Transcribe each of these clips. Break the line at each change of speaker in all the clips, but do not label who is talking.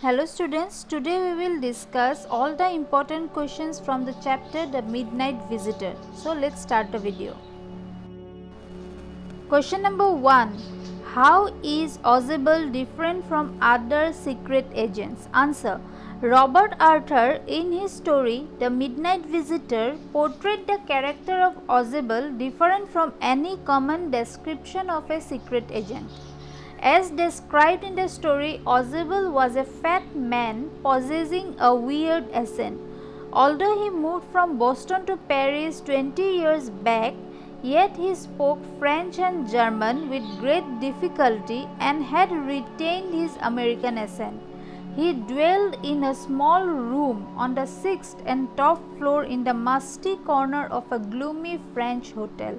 Hello students, today we will discuss all the important questions from the chapter The Midnight Visitor. So let's start the video. Question number 1. How is Ozable different from other secret agents? Answer. Robert Arthur in his story The Midnight Visitor portrayed the character of Ozable different from any common description of a secret agent. As described in the story, Ozable was a fat man possessing a weird accent. Although he moved from Boston to Paris 20 years back, yet he spoke French and German with great difficulty and had retained his American accent. He dwelled in a small room on the sixth and top floor in the musty corner of a gloomy French hotel.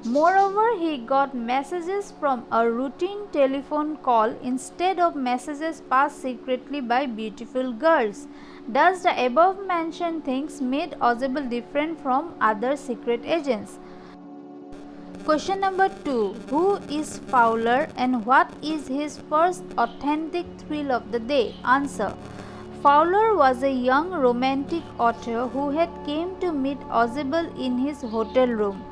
Moreover, he got messages from a routine telephone call instead of messages passed secretly by beautiful girls. Thus, the above mentioned things made Ozable different from other secret agents. Question number 2. Who is Fowler and what is his first authentic thrill of the day? Answer. Fowler was a young romantic author who had came to meet Ozable in his hotel room.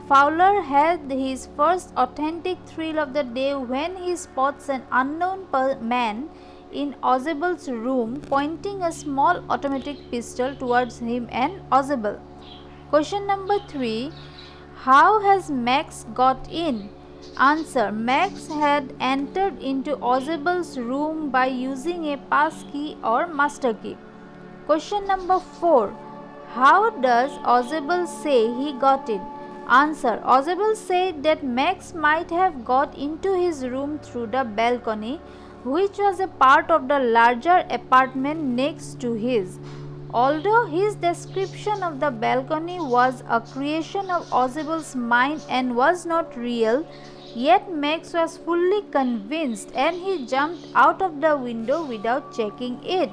Fowler had his first authentic thrill of the day when he spots an unknown man in Ozable's room pointing a small automatic pistol towards him and Ozable. Question number 3. How has Max got in? Answer. Max had entered into Ozable's room by using a pass key or master key. Question number 4. How does Ozable say he got in? Answer. Ozable said that Max might have got into his room through the balcony, which was a part of the larger apartment next to his. Although his description of the balcony was a creation of Ozable's mind and was not real, yet Max was fully convinced and he jumped out of the window without checking it.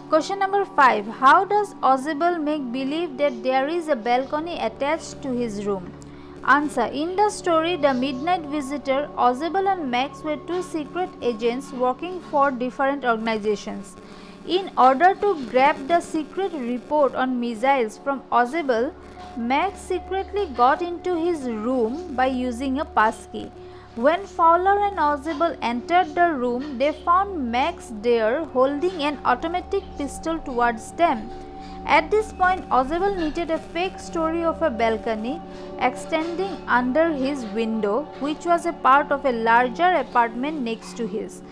Question number 5. How does Ozable make believe that there is a balcony attached to his room? Answer. In the story The Midnight Visitor, Ozable and Max were two secret agents working for different organizations. In order to grab the secret report on missiles from Ozable, Max secretly got into his room by using a passkey. When Fowler and Ozable entered the room, they found Max there holding an automatic pistol towards them. At this point, Ozable needed a fake story of a balcony extending under his window, which was a part of a larger apartment next to his.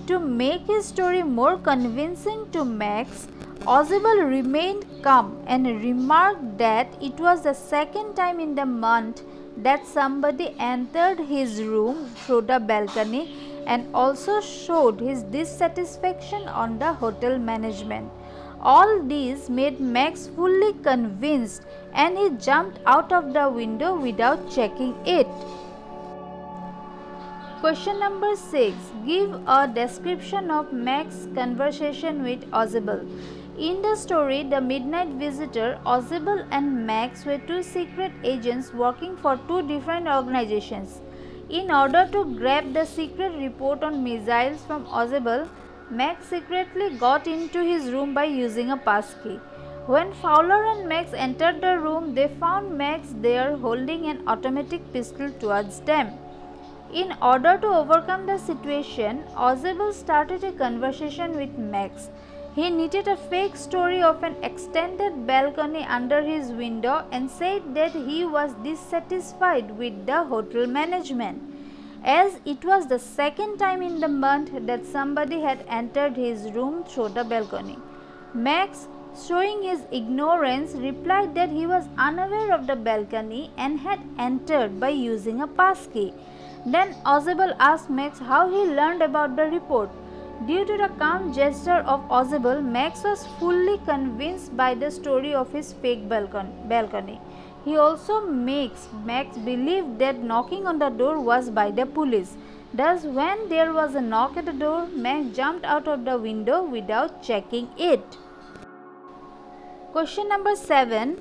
To make his story more convincing to Max, Ozable remained calm and remarked that it was the second time in the month that somebody entered his room through the balcony and also showed his dissatisfaction on the hotel management. All these made Max fully convinced and he jumped out of the window without checking it. Question number 6. Give a description of Max's conversation with Ozable. In the story The Midnight Visitor, Ozable and Max were two secret agents working for two different organizations. In order to grab the secret report on missiles from Ozable, Max secretly got into his room by using a passkey. When Fowler and Max entered the room, they found Max there holding an automatic pistol towards them. In order to overcome the situation, Ozable started a conversation with Max. He knitted a fake story of an extended balcony under his window and said that he was dissatisfied with the hotel management, as it was the second time in the month that somebody had entered his room through the balcony. Max, showing his ignorance, replied that he was unaware of the balcony and had entered by using a passkey. Then Ozable asked Max how he learned about the report. Due to the calm gesture of Ozable, Max was fully convinced by the story of his fake balcony. He also makes Max believe that knocking on the door was by the police. Thus, when there was a knock at the door, Max jumped out of the window without checking it. Question number 7.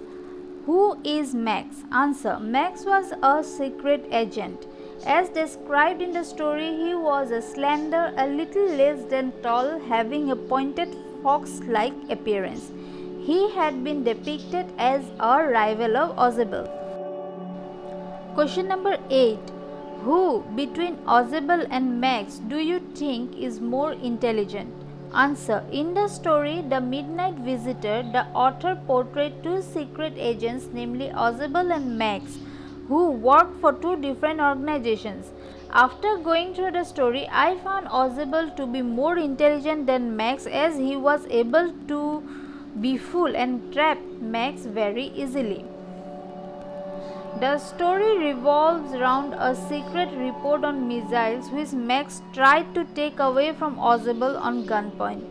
Who is Max? Answer. Max was a secret agent. As described in the story, he was a slender, a little less than tall, having a pointed fox-like appearance. He had been depicted as a rival of Ozebel. Question number 8. Who between Ozebel and Max do you think is more intelligent? Answer. In the story The Midnight Visitor, the author portrayed two secret agents, namely Ozebel and Max, who worked for two different organizations. After going through the story, I found Ozebel to be more intelligent than Max, as he was able to befool and trap Max very easily. The story revolves around a secret report on missiles which Max tried to take away from Ozebel on gunpoint.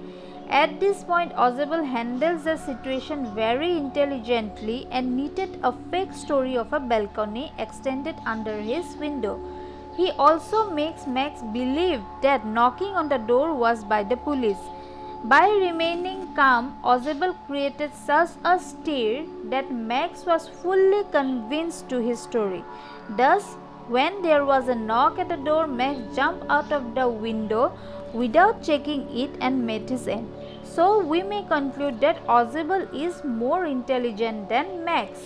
At this point, Ozebel handles the situation very intelligently and knitted a fake story of a balcony extended under his window. He also makes Max believe that knocking on the door was by the police. By remaining calm, Ozebel created such a stir that Max was fully convinced to his story. Thus, when there was a knock at the door, Max jumped out of the window without checking it and met his end. So, we may conclude that Ozebel is more intelligent than Max.